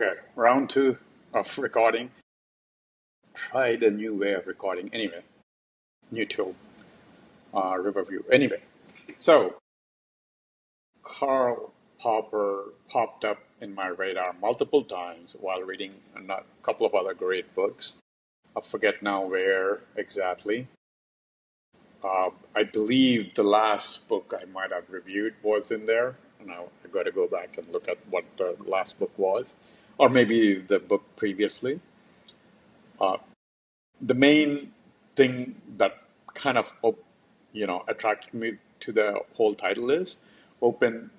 Okay, round two of recording. Tried a new way of recording. Anyway, new tool, Riverview. Anyway, so Karl Popper popped up in my radar multiple times while reading a couple of other great books. I forget now where exactly. I believe the last book I might have reviewed was in there. Now I got to go back and look at what the last book was, or maybe the book previously. Uh, the main thing that kind of attracted me to the whole title is open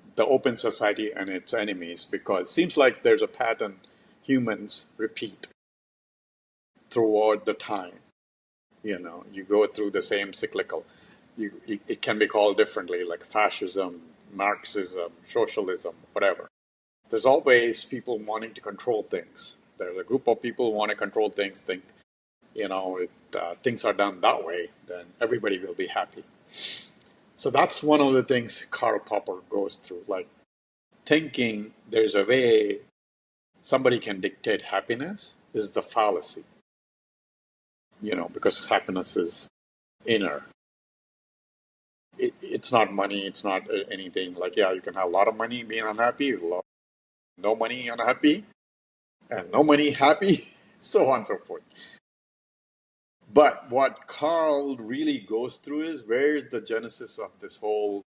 society and its enemies, because it seems like there's a pattern humans repeat throughout the time. You go through the same cyclical. It can be called differently, like fascism, Marxism, socialism, whatever. There's always people wanting to control things. There's a group of people who want to control things, think if things are done that way, then everybody will be happy. So that's one of the things Karl Popper goes through, like thinking there's a way somebody can dictate happiness is the fallacy, because happiness is inner. It's not money, it's not anything. Like, yeah, you can have a lot of money being unhappy, no money unhappy, and no money happy, so on and so forth. But what Carl really goes through is where the genesis of this whole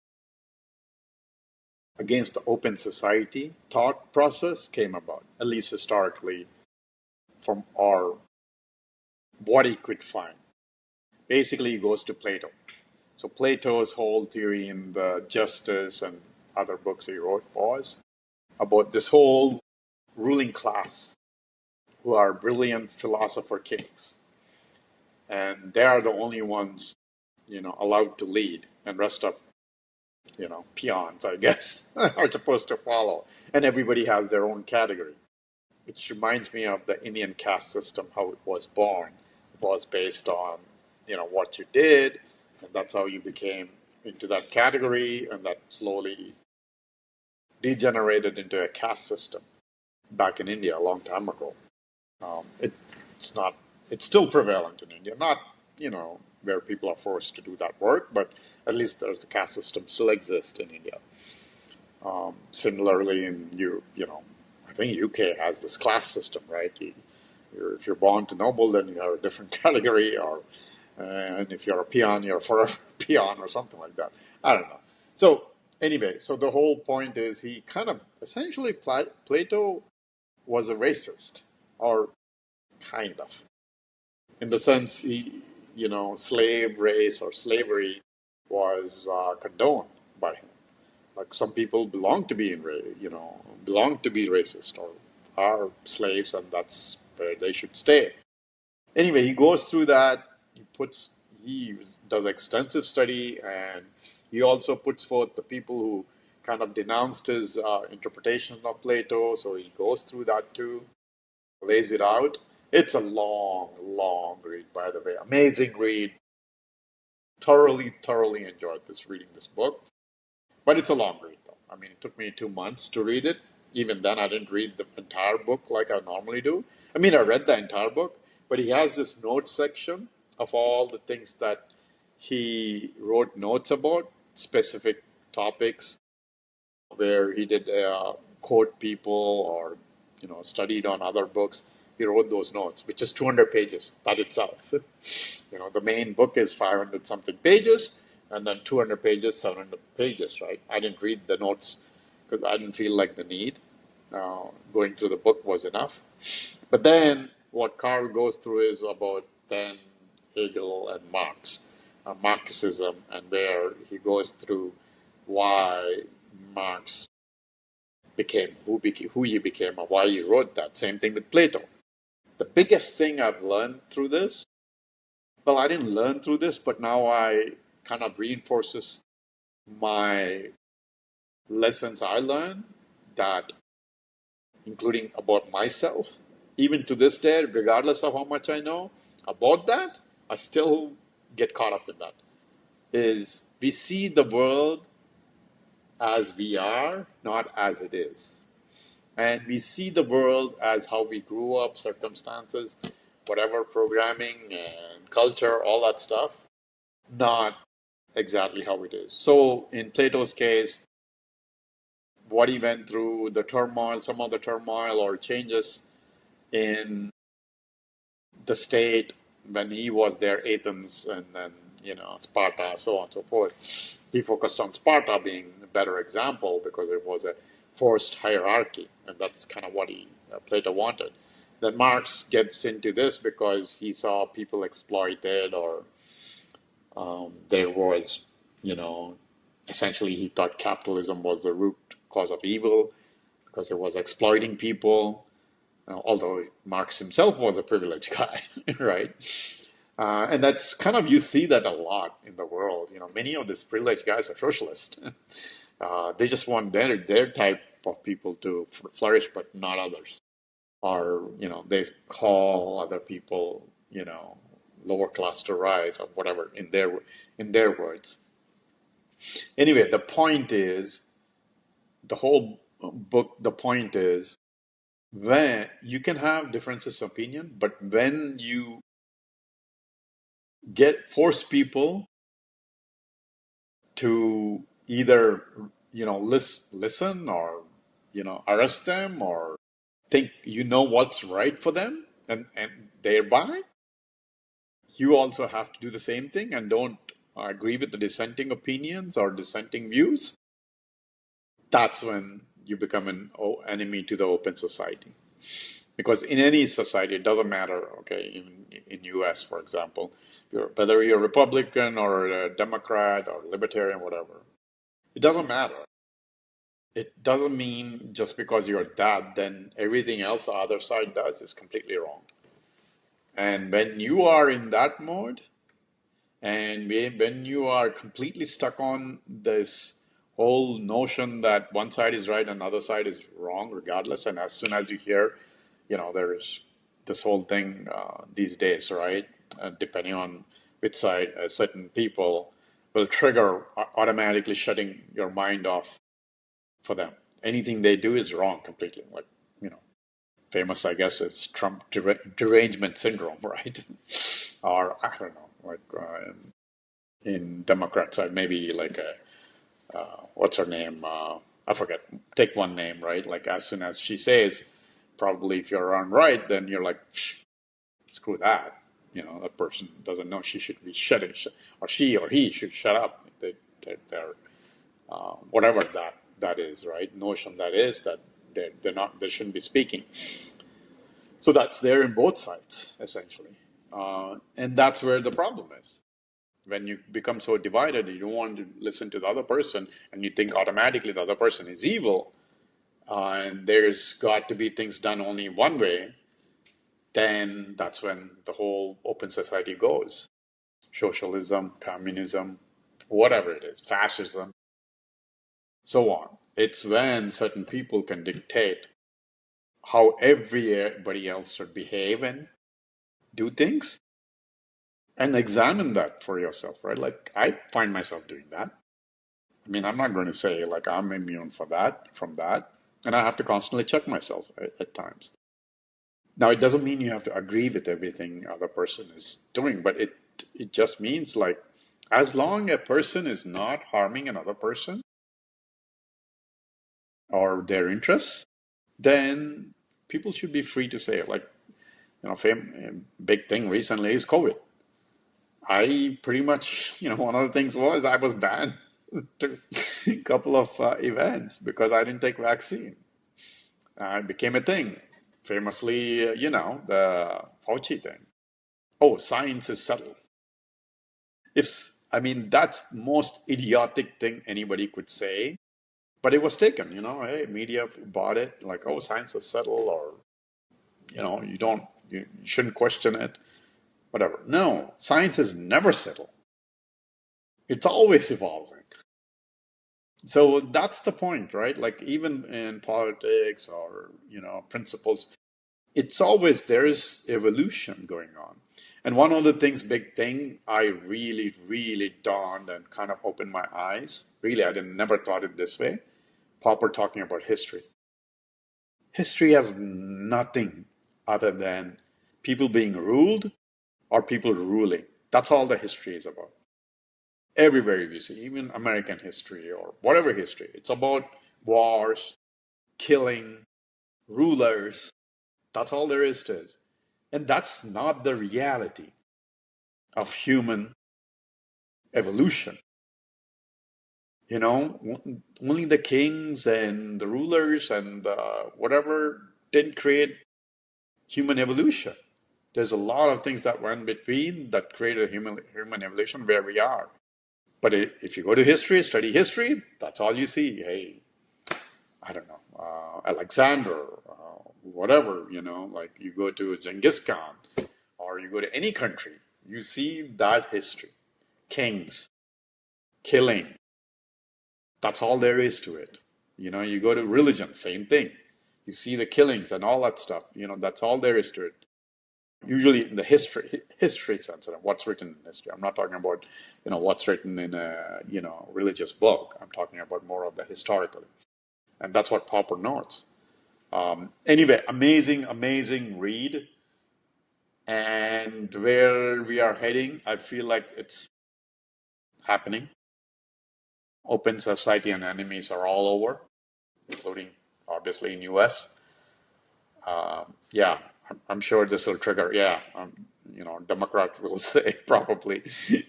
against the open society thought process came about, at least historically, from what he could find. Basically, he goes to Plato. So Plato's whole theory in the Justice and other books he wrote was about this whole ruling class who are brilliant philosopher kings. And they are the only ones, allowed to lead, and rest of, peons, I guess, are supposed to follow. And everybody has their own category, which reminds me of the Indian caste system, how it was born. It was based on, what you did, and that's how you became into that category, and that slowly degenerated into a caste system back in India a long time ago. It's not. It's still prevalent in India. Not where people are forced to do that work, but at least the caste system still exists in India. Similarly, in I think UK has this class system, right? If you're born to noble, then you have a different category, and if you're a peon, you're forever a peon or something like that. I don't know. So anyway, so the whole point is he kind of essentially Plato was a racist, or kind of, in the sense slave race or slavery was condoned by him. Like some people belong to be racist or are slaves, and that's where they should stay. Anyway, he goes through that. He does extensive study, and he also puts forth the people who kind of denounced his interpretation of Plato. So he goes through that too, lays it out. It's a long, long read, by the way. Amazing read. Thoroughly enjoyed reading this book. But it's a long read, though. I mean, it took me 2 months to read it. Even then, I didn't read the entire book like I normally do. I mean, I read the entire book, but he has this notes section of all the things that he wrote notes about, specific topics, where he did quote people or, studied on other books. He wrote those notes, which is 200 pages, that itself. The main book is 500 something pages, and then 200 pages, 700 pages, right? I didn't read the notes because I didn't feel like the need. Going through the book was enough. But then what Karl goes through is about then Hegel and Marxism, and where he goes through why Marx became who he became, and why he wrote that. Same thing with Plato. The biggest thing I've learned through this, well, I didn't learn through this, but now I kind of reinforces my lessons I learned, that including about myself, even to this day, regardless of how much I know about that, I still get caught up in that, is we see the world as we are, not as it is. And we see the world as how we grew up, circumstances, whatever, programming and culture, all that stuff, not exactly how it is. So in Plato's case, what he went through, the turmoil, some of the turmoil or changes in the state when he was there, Athens, and then, Sparta, so on and so forth. He focused on Sparta being a better example because it was a forced hierarchy, and that's kind of what Plato wanted. Then Marx gets into this because he saw people exploited, or there was, you know, essentially he thought capitalism was the root cause of evil because it was exploiting people. Although Marx himself was a privileged guy, right? And that's kind of, you see that a lot in the world. Many of these privileged guys are socialists. They just want their type of people to flourish, but not others. Or, they call other people, lower class to rise, or whatever, in their words. Anyway, the point is, the whole book, the point is, when you can have differences of opinion, but when you force people to either listen, or arrest them, or think what's right for them, and thereby you also have to do the same thing and don't agree with the dissenting opinions or dissenting views, that's when you become an enemy to the open society. Because in any society, it doesn't matter, okay, in US, for example, whether you're a Republican or a Democrat or Libertarian, whatever, it doesn't matter. It doesn't mean just because you're that, then everything else the other side does is completely wrong. And when you are in that mode, and when you are completely stuck on this whole notion that one side is right and the other side is wrong, regardless, and as soon as you hear, there's this whole thing these days, right? Depending on which side, certain people will trigger automatically shutting your mind off for them. Anything they do is wrong completely. Like, famous, I guess, is Trump derangement syndrome, right? Or, I don't know, like in Democrat side, maybe like what's her name? I forget. Take one name, right? Like as soon as she says, probably if you're on right, then you're like, screw that. That person doesn't know she should be shutting, or she or he should shut up. They're whatever that is, right? Notion that is that they shouldn't be speaking. So that's there in both sides, essentially. And that's where the problem is. When you become so divided, you don't want to listen to the other person, and you think automatically the other person is evil, and there's got to be things done only one way, then that's when the whole open society goes. Socialism, communism, whatever it is, fascism, so on. It's when certain people can dictate how everybody else should behave and do things, and examine that for yourself, right? Like, I find myself doing that. I mean, I'm not going to say like I'm immune from that, and I have to constantly check myself at times. Now, it doesn't mean you have to agree with everything other person is doing, but it just means, like, as long a person is not harming another person or their interests, then people should be free to say, like, big thing recently is COVID. I pretty much, one of the things was I was banned to a couple of events because I didn't take vaccine. It became a thing. Famously, the Fauci thing. Oh, science is subtle. I mean, that's the most idiotic thing anybody could say, but it was taken, hey, media bought it, like, oh, science is subtle, or, you shouldn't question it, whatever. No, science is never settled. It's always evolving. So that's the point, right? Like, even in politics or, principles, it's always, there is evolution going on. And one of the things, big thing, I really, really dawned and kind of opened my eyes. Really, I never thought it this way. Popper talking about history. History has nothing other than people being ruled or people ruling. That's all the history is about. Everywhere you see, even American history or whatever history, it's about wars, killing, rulers. That's all there is to it. And that's not the reality of human evolution. You know, only the kings and the rulers and whatever didn't create human evolution. There's a lot of things that went between that created human evolution where we are. But if you go to history, study history, that's all you see. Hey, I don't know, Alexander, whatever, like you go to Genghis Khan or you go to any country, you see that history. Kings, killing, that's all there is to it. You go to religion, same thing. You see the killings and all that stuff. That's all there is to it. Usually in the history sense, of what's written in history. I'm not talking about, what's written in a, religious book. I'm talking about more of the historical. And that's what Popper notes. Anyway, amazing read. And where we are heading, I feel like it's happening. Open society and enemies are all over, including obviously in US. Yeah, I'm sure this will trigger. Yeah, Democrats will say probably,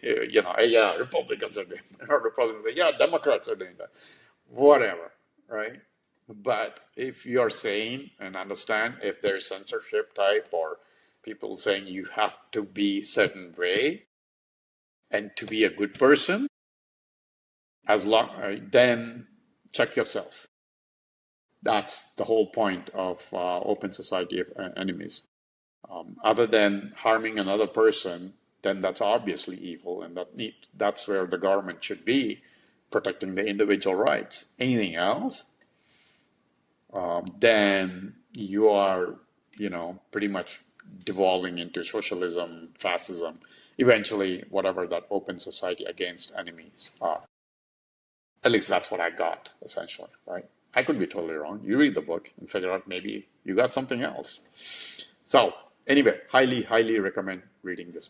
yeah, Republicans are doing that. Or Republicans say, yeah, Democrats are doing that. Whatever, right? But if you're sane and understand if there's censorship type or people saying you have to be certain way and to be a good person, then check yourself. That's the whole point of open society of enemies. Other than harming another person, then that's obviously evil, and that's where the government should be, protecting the individual rights. Anything else, then you are, pretty much devolving into socialism, fascism, eventually whatever that open society against enemies are. At least that's what I got, essentially, right? I could be totally wrong. You read the book and figure out maybe you got something else. So, anyway, highly recommend reading this.